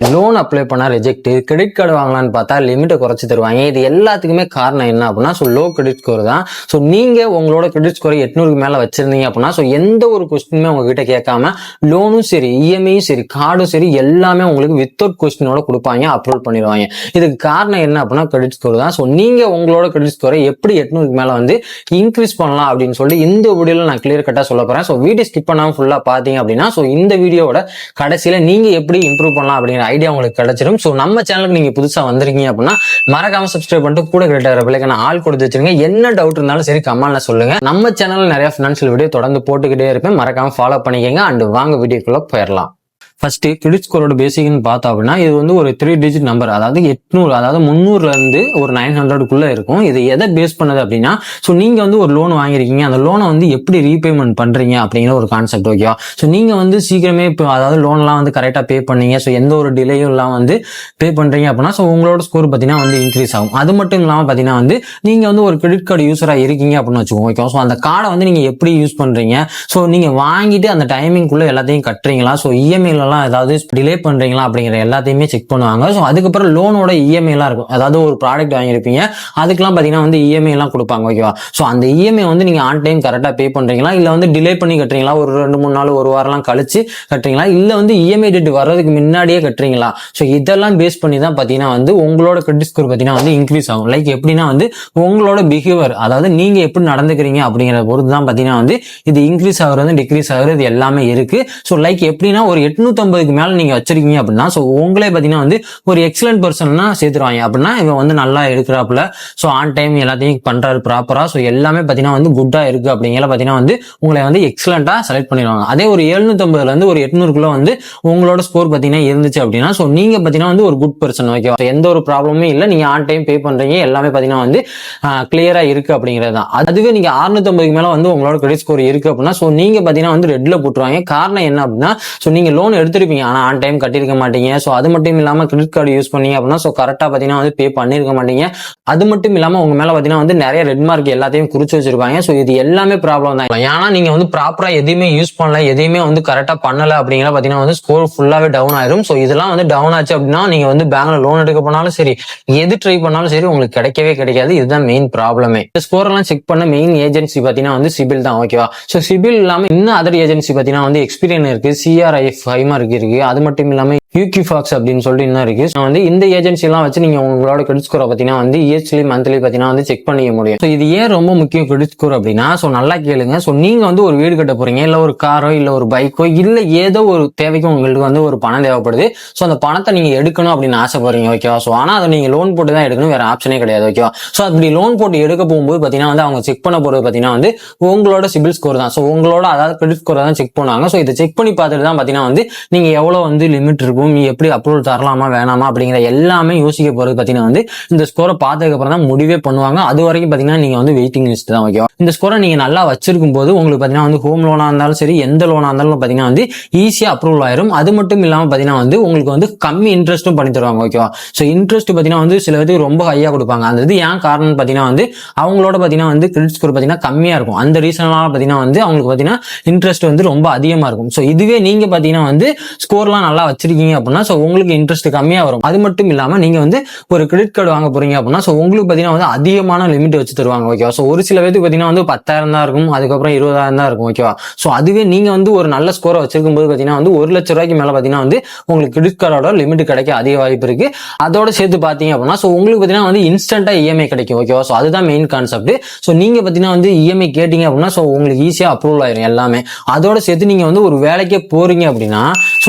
Loan apply பண்ணா reject, credit card வாங்கலான்னு பார்த்தா லிமிட்டை குறைச்சி தருவாங்க. இது எல்லாத்துக்குமே காரணம் என்ன அப்படின்னா லோ கிரெடிட் ஸ்கோர் தான். நீங்க உங்களோட கிரெடிட் ஸ்கோர் 800க்கு மேல வச்சிருந்தீங்க அப்படின்னா எந்த ஒரு கொஸ்டினுமே உங்ககிட்ட கேட்காம லோனும் சரி, இஎம்ஐயும் சரி, கார்டும் சரி எல்லாமே உங்களுக்கு வித்தவுட் கொஸ்டினோட கொடுப்பாங்க, அப்ரூவல் பண்ணிடுவாங்க. இதுக்கு காரணம் என்ன அப்படின்னா கிரெடிட் ஸ்கோர் தான். நீங்க உங்களோட கிரெடிட் ஸ்கோரை எப்படி 800க்கு மேல இன்க்ரீஸ் பண்ணலாம் அப்படின்னு சொல்லி இந்த வீடியோல நான் கிளியர் கட்டா சொல்ல போறேன். வீடியோ ஸ்கிப் பண்ணாம ஃபுல்லா பாத்தீங்க அப்படின்னா இந்த வீடியோட கடைசியில நீங்க எப்படி இம்ப்ரூவ் பண்ணலாம் அப்படிங்கிற ஐடியா உங்களுக்கு கிடைச்சிடும். நம்ம சேனலுக்கு நீங்க புதுசா வந்திருக்கீங்க அப்படின்னா மறக்காம சப்ஸ்கிரைப் பண்ணிட்டு கூட கிரெடிட் பிள்ளைக்கான ஆள் கொடுத்து வச்சிருங்க. என்ன டவுட் இருந்தாலும் சரி கமெண்ட்ல சொல்லுங்க. நம்ம சேனல்ல நிறைய பினான்சியல் வீடியோ தொடர்ந்து போட்டுக்கிட்டே இருப்பேன், மறக்காம ஃபாலோ பண்ணிக்கங்க. அண்ட் வாங்க வீடியோக்குள்ள போயிடலாம். ஃபர்ஸ்ட் கிரெடிட் ஸ்கோரோட பேசிக்னு பார்த்தோம் அப்படின்னா இது ஒரு 3 டிஜிட் நம்பர், அதாவது 800, அதாவது 300ல இருந்து ஒரு 900க்குள்ள இருக்கும். இது எதை பேஸ் பண்ணது அப்படின்னா நீங்க ஒரு லோன் வாங்கிருக்கீங்க, அந்த லோனை எப்படி ரீபேமெண்ட் பண்றீங்க அப்படிங்கிற ஒரு கான்செப்ட். ஓகேவா? நீங்க சீக்கிரமே இப்போ அதாவது லோன்லாம் கரெக்டா பே பண்ணீங்க, எந்த ஒரு டிலேயும் இல்லாம பே பண்றீங்க அப்படின்னா உங்களோட ஸ்கோர் பார்த்தீங்கன்னா இன்க்ரீஸ் ஆகும். அது மட்டும் இல்லாம பார்த்தீங்கன்னா நீங்க ஒரு கிரெடிட் கார்டு யூஸரா இருக்கீங்க அப்படின்னு வச்சுக்கோங்க. ஓகேவா? அந்த கார்டை நீங்க எப்படி யூஸ் பண்றீங்க, நீங்க வாங்கிட்டு அந்த டைமிங்குள்ள எல்லாத்தையும் கட்டுறீங்களா, இஎம்ஐல ஏதாவது டிலே பண்றீங்களா அப்படிங்கிற எல்லாத்தையுமே செக் பண்ணுவாங்க. அதுக்கப்புறம் லோனோட இஎம்ஐ எல்லாம் இருக்கும். அதாவது ஒரு ப்ராடக்ட் வாங்கியிருப்பீங்க, அதுக்கெல்லாம் பாத்தீங்கன்னா இஎம்ஐ எல்லாம் கொடுப்பாங்க. ஓகேவா? அந்த இஎம்ஐ நீங்க ஆன் டைம் கரெக்டா பே பண்றீங்களா, இல்ல டிலே பண்ணி கட்டுறீங்களா, ஒரு 2-3 நாள் ஒரு வாரம் கழிச்சு கட்டுறீங்களா, இல்ல இஎம்ஐ டேட் வர்றதுக்கு முன்னாடியே கட்டுறீங்களா. இதெல்லாம் பேஸ் பண்ணி தான் பாத்தீங்கன்னா உங்களோட கிரெடிட் ஸ்கோர் பாத்தீங்கன்னா இன்க்ரீஸ் ஆகும். லைக் எப்படின்னா உங்களோட பிஹேவியர், அதாவது நீங்க எப்படி நடந்துக்கிறீங்க அப்படிங்கிற பொறுத்து தான் பாத்தீங்கன்னா இது இன்க்ரீஸ் ஆகுறது டிக்ரீஸ் ஆகுறது எல்லாமே இருக்கு. லைக் எப்படின்னா ஒரு 850க்கு மேல நீங்க வச்சிருக்கீங்க அப்படின்னா உங்களே பாத்தீங்கன்னா ஒரு எக்ஸலன்ட் பர்சன்னா சேர்த்துருவாங்க. அப்படின்னா இவன் நல்லா எடுக்கிறாப்புல, ஆன் டைம் எல்லாத்தையும் பண்றாரு ப்ராப்பரா, எல்லாமே பாத்தீங்கன்னா குட்டா இருக்கு அப்படிங்கிற பாத்தீங்கன்னா உங்களை எக்ஸலண்டா செலக்ட் பண்ணிடுவாங்க. அதே ஒரு 750ல இருந்து ஒரு 800க்குள்ள உங்களோட ஸ்கோர் பாத்தீங்கன்னா இருந்துச்சு அப்படின்னா நீங்க பாத்தீங்கன்னா ஒரு குட் பர்சன். ஓகேவா? எந்த ஒரு ப்ராப்ளமே இல்லை, நீங்க ஆன் டைம் பே பண்றீங்க, எல்லாமே பாத்தீங்கன்னா கிளியரா இருக்கு அப்படிங்கிறது தான். அதுவே நீங்க 650க்கு மேல உங்களோட கிரெடிட் ஸ்கோர் இருக்கு அப்படின்னா நீங்க பாத்தீங்கன்னா ரெட்ல போட்டுருவாங்க. காரணம் என்ன அப்படின்னா நீங்க லோன் எடுத்திருப்பீங்க, ஆனா ஆன் டைம் கட்டிருக்க மாட்டீங்க. அது மட்டும் இல்லாம கிரெடிட் கார்டு யூஸ் பண்ணீங்க அப்படின்னா கரெக்டா பாத்தீங்கன்னா பே பண்ணிருக்க மாட்டீங்க. அது மட்டும் இல்லாம உங்க மேல பாத்தீங்கன்னா நிறைய ரெட் மார்க் எல்லாத்தையும் குறிச்சு வச்சிருப்பாங்க. இது எல்லாமே ப்ராப்ளம் தான். ஏன்னா நீங்க ப்ராப்பரா எதையுமே யூஸ் பண்ணல, எதையுமே கரெக்டா பண்ணல அப்படிங்கிற பாத்தீங்கன்னா ஸ்கோர் ஃபுல்லாவே டவுன் ஆயிரும். இதெல்லாம் டவுன் ஆச்சு அப்படின்னா நீங்க பேங்க்ல லோன் எடுக்க போனாலும் சரி, எது ட்ரை பண்ணாலும் சரி, உங்களுக்கு கிடைக்கவே கிடைக்காது. இதுதான் மெயின் ப்ராப்ளமே. இந்த ஸ்கோர் எல்லாம் செக் பண்ண மெயின் ஏஜென்சி பாத்தீங்கன்னா சிபில் தான். ஓகேவா? சிபில் இல்லாம இன்னும் அதர் ஏஜென்சி பாத்தீங்கன்னா எக்ஸ்பீரியன்ஸ் இருக்கு, சிஆர்ஐஎஃப் மார்க் இருக்கு. அது மட்டும் இல்லாம யூகிஃபாக்ஸ் அப்படின்னு சொல்லிட்டு இன்னும் இருக்கு. இந்த ஏஜென்சி எல்லாம் வச்சு நீங்க உங்களோட கிரெடிட் ஸ்கோரை பாத்தீங்கன்னா இயர்லி மந்த்லி பாத்தீங்கன்னா செக் பண்ணிக்க முடியும். இது ஏன் ரொம்ப முக்கியம் கிரெடிட் ஸ்கோர் அப்படின்னா நல்லா கேளுங்க. நீங்க ஒரு வீடு கட்ட போறீங்க, இல்ல ஒரு காரோ, இல்ல ஒரு பைக்கோ, இல்ல ஏதோ ஒரு தேவைக்கு உங்களுக்கு ஒரு பணம் தேவைப்படுது. அந்த பணத்தை நீங்க எடுக்கணும் அப்படின்னு ஆசைப்படுறீங்க. ஓகேவா? ஆனா அதை நீங்க லோன் போட்டு தான் எடுக்கணும், வேற ஆப்ஷனே கிடையாது. ஓகேவா? அப்படி லோன் போட்டு எடுக்க போகும்போது பாத்தீங்கன்னா அவங்க செக் பண்ண போறது பாத்தீங்கன்னா உங்களோட சிபில் ஸ்கோர் தான். உங்களோட அதாவது கிரெடிட் ஸ்கோர் தான் செக் பண்ணுவாங்க. இதை செக் பண்ணி பார்த்துட்டு தான் பாத்தீங்கன்னா நீங்க எவ்வளவு லிமிட் இருக்கும், நீ எப்படி அப்ரூவல் தரலாமா வேணாமா அப்படிங்கிற எல்லாமே யோசிக்க போறது பாத்தீங்கன்னா இந்த ஸ்கோரை பார்த்ததுக்கு அப்புறம் தான் முடிவே பண்ணுவாங்க. அது வரைக்கும் பாத்தீங்கன்னா நீங்க வெயிட்டிங் லிஸ்ட் தான். ஓகேவா? இந்த ஸ்கோரை நீங்க நல்லா வச்சிருக்கும் போது உங்களுக்கு பாத்தீங்கன்னா ஹோம் லோனா இருந்தாலும் சரி, எந்த லோனா இருந்தாலும் பாத்தீங்கன்னா ஈஸியா அப்ரூவல் ஆயிரும். அது மட்டும் இல்லாம பாத்தீங்கன்னா உங்களுக்கு கம்மி இன்ட்ரெஸ்டும் பண்ணி தருவாங்க. ஓகேவா? இன்ட்ரெஸ்ட் பாத்தீங்கன்னா சில பேருக்கு ரொம்ப ஹையா கொடுப்பாங்க. அந்த இது ஏன் காரணம் பாத்தீங்கன்னா அவங்களோட பாத்தீங்கன்னா கிரெடிட் ஸ்கோர் பாத்தீங்கன்னா கம்மியா இருக்கும். அந்த ரீசனால பாத்தீங்கன்னா அவங்களுக்கு பாத்தீங்கன்னா இன்ட்ரெஸ்ட் ரொம்ப அதிகமா இருக்கும். இதுவே நீங்க பாத்தீங்கன்னா ஸ்கோர்லாம் நல்லா வச்சிருக்கீங்க அப்படின்னா உங்களுக்கு இன்ட்ரெஸ்ட் கம்மியா வரும். அது மட்டும் இல்லாம நீங்க ஒரு கிரெடிட் கார்டு வாங்க போறீங்க அப்படின்னா உங்களுக்கு பாத்தீங்கன்னா அதிகமான லிமிட் வச்சு தருவாங்க. ஓகேவா? ஒரு சில பேருக்கு பாத்தீங்கன்னா 10,000 தான் இருக்கும், அதுக்கப்புறம் 20,000 தான் இருக்கும். ஓகேவா? அதுவே நீங்க ஒரு நல்ல ஸ்கோரை வச்சிருக்கும் போது பாத்தீங்கன்னா 1 லட்சம் ரூபாய்க்கு மேல பாத்தீங்கன்னா உங்களுக்கு கிரெடிட் கார்டோட லிமிட் கிடைக்க அதிக வாய்ப்பு இருக்கு. அதோட சேர்த்து பாத்தீங்க அப்படின்னா உங்களுக்கு பாத்தீங்கன்னா இன்ஸ்டன்டா இஎம்ஐ கிடைக்கும். ஓகேவா? அதுதான் மெயின் கான்செப்ட். நீங்க பாத்தீங்கன்னா இஎம்ஐ கேட்டீங்க அப்படின்னா உங்களுக்கு ஈஸியா அப்ரூவல் ஆயிரும் எல்லாமே. அதோட சேர்த்து நீங்க ஒரு வேலைக்கே போறீங்க அப்படின்னா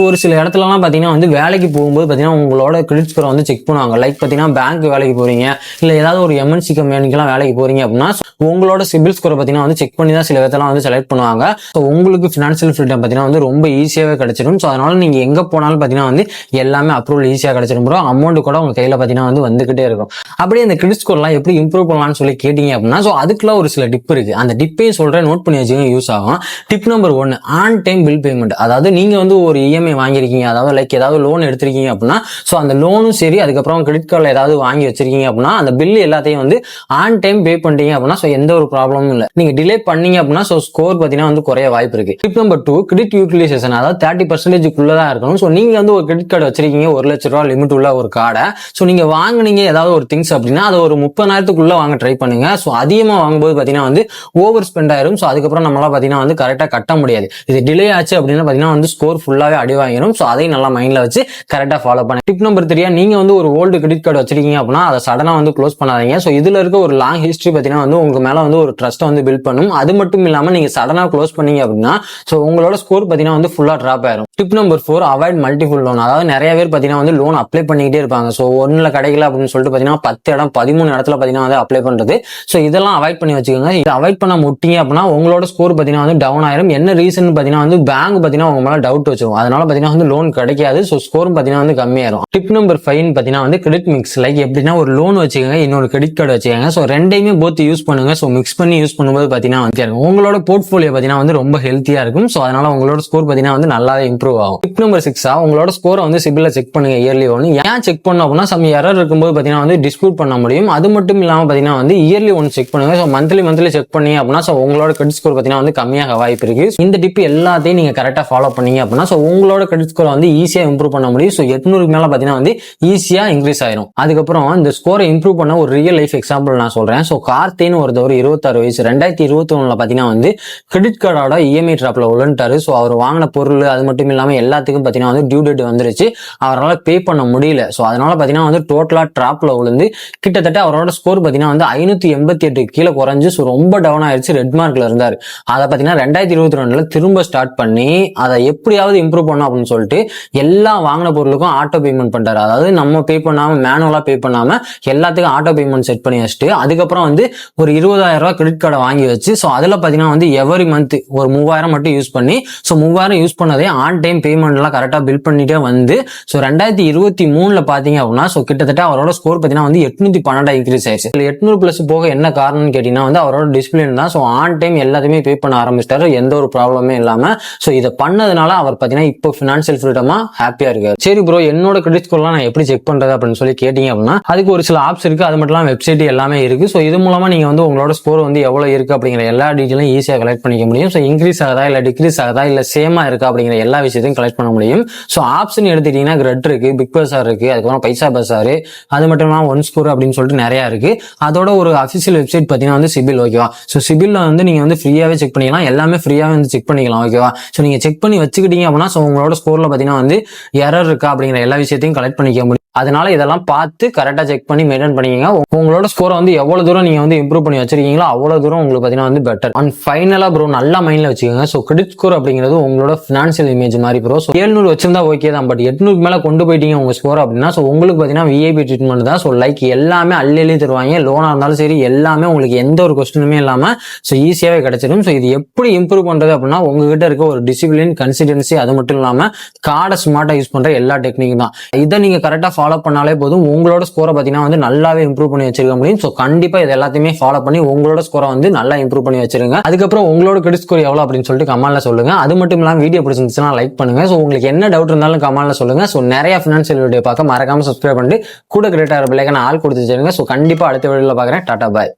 ஒரு சில இடத்துல எல்லாம் பாத்தீங்கன்னா வேலைக்கு போகும்போது பாத்தீங்கன்னா உங்களோட கிரெடிட் ஸ்கோரை செக் பண்ணுவாங்க. லைக் பாத்தீங்கன்னா பேங்க் வேலைக்கு போறீங்க, இல்ல ஏதாவது ஒரு எம்என்சி கம்பெனிக்கெல்லாம் வேலைக்கு போறீங்க அப்படின்னா உங்களோட சிபில் ஸ்கோரை பாத்தீங்கன்னா செக் பண்ணி தான் சில விதத்தெல்லாம் செலக்ட் பண்ணுவாங்க. உங்களுக்கு பினான்சியல் ஃப்ரீடம் பாத்தீங்கன்னா ரொம்ப ஈஸியாவே கிடைச்சிடும். அதனால நீங்க எங்க போனாலும் பாத்தீங்கன்னா எல்லாமே அப்ரூவல் ஈஸியா கிடைச்சிடும். ப்ரோ அமௌண்ட் கூட உங்க கையில பாத்தீங்கன்னா வந்துகிட்டே இருக்கும். அப்படியே இந்த கிரெடிட் ஸ்கோர் எல்லாம் எப்படி இம்ப்ரூவ் பண்ணலாம்னு சொல்லி கேட்டீங்க அப்படின்னா அதுக்குள்ள ஒரு சில டிப் இருக்கு. அந்த டிப்பையும் சொல்றேன், நோட் பண்ணி வச்சுக்கோங்க, யூஸ் ஆகும். Tip number 1, on time bill payment. அதாவது நீங்க ஒரு இஎம்ஐ இஎம்ஐ வாங்கியிருக்கீங்க, அதாவது லைக் ஏதாவது லோன் எடுத்திருக்கீங்க அப்படின்னா ஸோ அந்த லோனும் சரி, அதுக்கப்புறம் கிரெடிட் கார்டில் ஏதாவது வாங்கி வச்சிருக்கீங்க அப்படின்னா அந்த பில் எல்லாத்தையும் வந்து ஆன் டைம் பே பண்ணிட்டீங்க அப்படின்னா ஸோ எந்த ஒரு ப்ராப்ளமும் இல்லை. நீங்க டிலே பண்ணீங்க அப்படின்னா ஸோ ஸ்கோர் பார்த்தீங்கன்னா வந்து குறைய வாய்ப்பு இருக்கு. டிப் நம்பர் 2, கிரெடிட் யூட்டிலைசேஷன், அதாவது 30% தான் இருக்கணும். ஸோ நீங்க வந்து ஒரு கிரெடிட் கார்டு வச்சிருக்கீங்க, 1 லட்ச ரூபா லிமிட் உள்ள ஒரு கார்டை. ஸோ நீங்க வாங்குனீங்க ஏதாவது ஒரு திங்ஸ் அப்படின்னா அதை ஒரு 30,000 வாங்க ட்ரை பண்ணுங்க. ஸோ அதிகமாக வாங்கும்போது பார்த்தீங்கன்னா வந்து ஓவர் ஸ்பெண்ட் ஆயிரும். ஸோ அதுக்கப்புறம் நம்மளால பார்த்தீங்கன்னா வந்து கரெக்டாக கட்ட முடியாது. இது டிலே ஆச்சு அப்படின்னா பார்த்தீங்கன்னா வந்து ஸ்கோர் ஃபுல்லாவே அடி வாங்கிடும். ஸோ அதையும் நல்லா மைண்ட்ல வச்சு கரெக்டாக ஃபாலோ பண்ணி. டிப் நம்பர் 3, நீங்க வந்து ஒரு ஓல்டு கிரெடிட் கார்டு வச்சிருக்கீங்க அப்படின்னா அதை சடனா வந்து க்ளோஸ் பண்ணாதீங்க. ஸோ இதுல இருக்க ஒரு லாங் ஹிஸ்டரி பார்த்தீங்கன்னா வந்து உங்க மேல வந்து ஒரு ட்ரஸ்ட்டை வந்து பில்ட் பண்ணும். அது மட்டும் இல்லாம நீங்க சடனா க்ளோஸ் பண்ணீங்க அப்படின்னா ஸோ உங்களோட ஸ்கோர் பார்த்தீங்கன்னா வந்து ஃபுல்லா டிராப் ஆயிரும். Tip number 4, avoid multiple loan. அதாவது நிறைய பேர் பார்த்தீங்கன்னா வந்து லோன் அப்ளை பண்ணிக்கிட்டே இருப்பாங்க. ஸோ ஒன்னுல கிடைக்கல அப்படின்னு சொல்லிட்டு பார்த்தீங்கன்னா 10 இடம் 13 இடத்துல பார்த்தீங்கன்னா வந்து அப்ளை பண்றது. ஸோ இதெல்லாம் அவாய்ட் பண்ணி வச்சுக்கோங்க. இதை அவாய்ட் பண்ண முட்டிங்க அப்படின்னா உங்களோட ஸ்கோர் பார்த்தீங்கன்னா வந்து டவுன் ஆயிரும். என்ன ரீசன் பார்த்தீங்கன்னா வந்து பேங்க் பார்த்தீங்கன்னா உங்க மேல டவுட் வச்சிரும். அதனால பார்த்தீங்கன்னா வந்து லோன் கிடைக்காது. ஸோ ஸ்கோரும் பார்த்தீங்கன்னா வந்து கம்மியாயிரும். டிப் நம்பர் 5 பார்த்தீங்கன்னா வந்து கிரெடிட் மிக்ஸ். லைக் எப்படின்னா ஒரு லோன் வச்சுக்கோங்க, இன்னொரு கிரெடிட் கார்டு வச்சுக்கோங்க. ஸோ ரெண்டையுமே போத் யூஸ் பண்ணுங்க. ஸோ மிக்ஸ் பண்ணி யூஸ் பண்ணும்போது பார்த்தீங்கன்னா வந்து உங்களோட போர்ட்ஃபோலியோ பார்த்தீங்கன்னா வந்து ரொம்ப ஹெல்த்தியா இருக்கும். ஸோ அதனால உங்களோட ஸ்கோர் பார்த்தீங்கன்னா வந்து நல்லாவே இம்ப்ரூவ் ஆகும். டிப் நம்பர் 6, உங்களோட ஸ்கோரை வந்து சிபில்ல செக் பண்ணுங்க இயர்லி ஒன். ஏன் செக் பண்ணோம் அப்படின்னா சம் எரர் இருக்கும்போது பார்த்தீங்கன்னா வந்து டிஸ்பியூட் பண்ண முடியும். அது மட்டும் இல்லாமல் பார்த்தீங்கன்னா வந்து இயர்லி ஒன் செக் பண்ணுங்க. ஸோ மந்த்லி செக் பண்ணீங்க அப்படின்னா ஸோ உங்களோட கிரெடிட் ஸ்கோர் பார்த்தீங்கன்னா வந்து கம்மியாக வாய்ப்பு இருக்கு. இந்த டிப் எல்லாத்தையும் நீங்க கரெக்டாக ஃபாலோ பண்ணீங்க அப்படின்னா ஸோ உங்களோட கிரெடிட் ஸ்கோரை வந்து ஈஸியாக இம்ப்ரூவ் பண்ண முடியும். ஸோ 800க்கு மேல பார்த்தீங்கன்னா வந்து ஈஸியா இன்க்ரீஸ் ஆயிரும். அதுக்கப்புறம் இந்த ஸ்கோரை இம்ப்ரூவ் பண்ண ஒரு ரியல் லைஃப் எக்ஸாம்பிள் நான் சொல்றேன். ஸோ கார்த்தின்னு ஒருத்தவர் 26 வயசு 2021 பார்த்தீங்கன்னா வந்து கிரெடிட் கார்டோட இஎம்ஐ ட்ராப்ல விழுந்துட்டாரு. ஸோ அவர் வாங்கின பொருள் அது மட்டும் இல்லாமல் எல்லாத்துக்கும் பார்த்தீங்கன்னா வந்து டியூ டேட் வந்துருச்சு. அவரால் பே பண்ண முடியல. ஸோ அதனால பார்த்தீங்கன்னா வந்து டோட்டலா ட்ராப்ல விழுந்து கிட்டத்தட்ட அவரோட ஸ்கோர் பார்த்தீங்கன்னா வந்து 588 கீழே குறைஞ்சு ஸோ ரொம்ப டவுன் ஆயிடுச்சு. ரெட் மார்க்ல இருந்தார். அதை பார்த்தீங்கன்னா 2022 திரும்ப ஸ்டார்ட் பண்ணி அதை எப்படியாவது இம்ப்ரூவ் பண்ணும் அப்படின்னு சொல்லிட்டு எல்லா வாங்கின பொருளுக்கும் ஆட்டோ பேமெண்ட் பண்றாரு. அதாவது நம்ம பே பண்ணாம மேனுவலா பே பண்ணாம எல்லாத்துக்கும் ஆட்டோ பேமெண்ட் செட் பண்ணி வச்சுட்டு அதுக்கப்புறம் வந்து ஒரு 20,000 கிரெடிட் கார்டை வாங்கி வச்சு ஸோ அதில் பார்த்தீங்கன்னா வந்து எவரி மந்த் ஒரு 3000 மட்டும் யூஸ் பண்ணி ஸோ 3000 யூஸ் பண்ணதே ஆன் டைம் பேமெண்ட் எல்லாம் கரெக்டாக பில் பண்ணிட்டே வந்து ஸோ 2023 பார்த்தீங்க அப்படின்னா ஸோ கிட்டத்தட்ட அவரோட ஸ்கோர் பார்த்தீங்கன்னா வந்து 812 இன்க்ரீஸ் ஆயிடுச்சு. 800+ போக என்ன காரணம்னு கேட்டீங்கன்னா வந்து அவரோட டிசிப்ளின் தான். ஸோ ஆன் டைம் எல்லாத்தையுமே பே பண்ண ஆரம்பிச்சிட்டாரு, எந்த ஒரு ப்ராப்ளமே இல்லாம. ஸோ இதை பண்ணதுனால அவர் பார்த்தீங்கன்னா இப்போ ஃபினான்ஷியல் ஃப்ரீடமா ஹாப்பியா இருக்காரு. சரி ப்ரோ, என்னோட கிரெடிட் ஸ்கோர்லாம் நான் எப்படி செக் பண்றது அப்படின்னு சொல்லி கேட்டீங்க அப்படின்னா அதுக்கு ஒரு சில ஆப்ஸ் இருக்கு. அது மட்டும் இல்லாமல் வெப்சைட் எல்லாமே இருக்கு. ஸோ இது மூலமா நீங்க வந்து உங்களோட ஸ்கோர் வந்து எவ்வளவு இருக்கு அப்படிங்கிற எல்லா டீட்டெயிலும் ஈஸியாக கலெக்ட் பண்ணிக்க முடியும். ஸோ இன்க்ரீஸ் ஆகுதா இல்ல டிக்ரீஸ் ஆகுதா இல்ல சேமா இருக்கா அப்படிங்கிற எல்லா விஷயத்தையும் கலெக்ட் பண்ண முடியும். ஸோ ஆப்ஸ்ன்னு எடுத்துட்டீங்கன்னா கிரெட் இருக்கு, பிக் பஸார் இருக்கு, அதுக்கப்புறம் பைசா பஸார், அது மட்டும் இல்லாமல் ஒன் ஸ்கோர் அப்படின்னு சொல்லிட்டு நிறைய இருக்கு. அதோட ஒரு அஃபிஷியல் வெப்சைட் பார்த்தீங்கன்னா வந்து சிபில். ஓகேவா? ஸோ சிபில்ல வந்து நீங்க வந்து ஃப்ரீயாவே செக் பண்ணிக்கலாம், எல்லாமே ஃப்ரீயாவே வந்து செக் பண்ணிக்கலாம். ஓகேவா? ஸோ நீங்க செக் பண்ணி வச்சுக்கிட்டீங்க அப்படின்னா ஸோ உங்களோட ஸ்கோர்ல பார்த்தீங்கன்னா வந்து எரர் இருக்கா அப்படிங்கிற எல்லா விஷயத்தையும் கலெக்ட் பண்ணிக்க முடியும். அதனால இதெல்லாம் பார்த்து கரெக்டாக செக் பண்ணி மெயின்டைன் பண்ணிக்கங்க. உங்களோட ஸ்கோரை வந்து எவ்வளவு தூரம் நீங்க வந்து இம்ப்ரூவ் பண்ணி வச்சிருக்கீங்களோ அவ்வளவு தூரம் உங்களுக்கு பார்த்தீங்கன்னா வந்து பெட்டர். அண்ட் ஃபைனலா ப்ரோ நல்லா மைண்ட்ல வச்சுக்கோங்க. ஸோ கிரெடிட் ஸ்கோர் அப்படிங்கிறது உங்களோட ஃபினான்ஷியல் இமேஜ் மாதிரி ப்ரோ. ஸோ 700 வச்சிருந்தா ஓகே தான், பட் 800க்கு மேல கொண்டு போயிட்டீங்க உங்க ஸ்கோர் அப்படின்னா ஸோ உங்களுக்கு பார்த்தீங்கன்னா விஐபி ட்ரீட்மெண்ட் தான். ஸோ லைக் எல்லாமே அள்ளி தருவாங்க. லோனா இருந்தாலும் சரி எல்லாமே உங்களுக்கு எந்த ஒரு கொஸ்டினுமே இல்லாம ஸோ ஈஸியாவே கிடைச்சிடும். ஸோ இது எப்படி இம்ப்ரூவ் பண்றது அப்படின்னா உங்ககிட்ட இருக்க ஒரு டிசிப்ளின், கன்சிஸ்டன்சி, அது மட்டும் இல்லாம கார்டை ஸ்மார்ட்டா யூஸ் பண்ற எல்லா டெக்னிக்கும் தான். இதை நீங்க கரெக்டா ஃபாலோ பண்ணாலே போதும் உங்களோட ஸ்கோரை பார்த்தீங்கன்னா வந்து நல்லாவே இம்ப்ரூவ் பண்ணி வச்சிருக்க முடியும். ஸோ கண்டிப்பா இது எல்லாத்தையுமே ஃபாலோ பண்ணி உங்களோட ஸ்கோரை வந்து நல்லா இம்ப்ரூவ் பண்ணி வச்சிருங்க. அதுக்கப்புறம் உங்களோட கிரெடிட் ஸ்கோர் எவ்வளவு அப்படின்னு சொல்லிட்டு கமெண்ட்ல சொல்லுங்க. அது மட்டும் இல்லாம வீடியோ பிடிச்சிருந்துச்சுன்னா லைக் பண்ணுங்க. ஸோ உங்களுக்கு என்ன டவுட் இருந்தாலும் கமெண்ட்ல சொல்லுங்க. ஸோ நிறைய ஃபினான்ஷியல் வீடியோ பார்க்க மறக்காம சப்ஸ்கிரைப் பண்ணிட்டு கூட கிரேட்டா பெல் ஐகானை ஆல் கொடுத்து வச்சிருங்க. ஸோ கண்டிப்பா அடுத்த வீடியோல பார்க்குறேன். டாடா பாய்.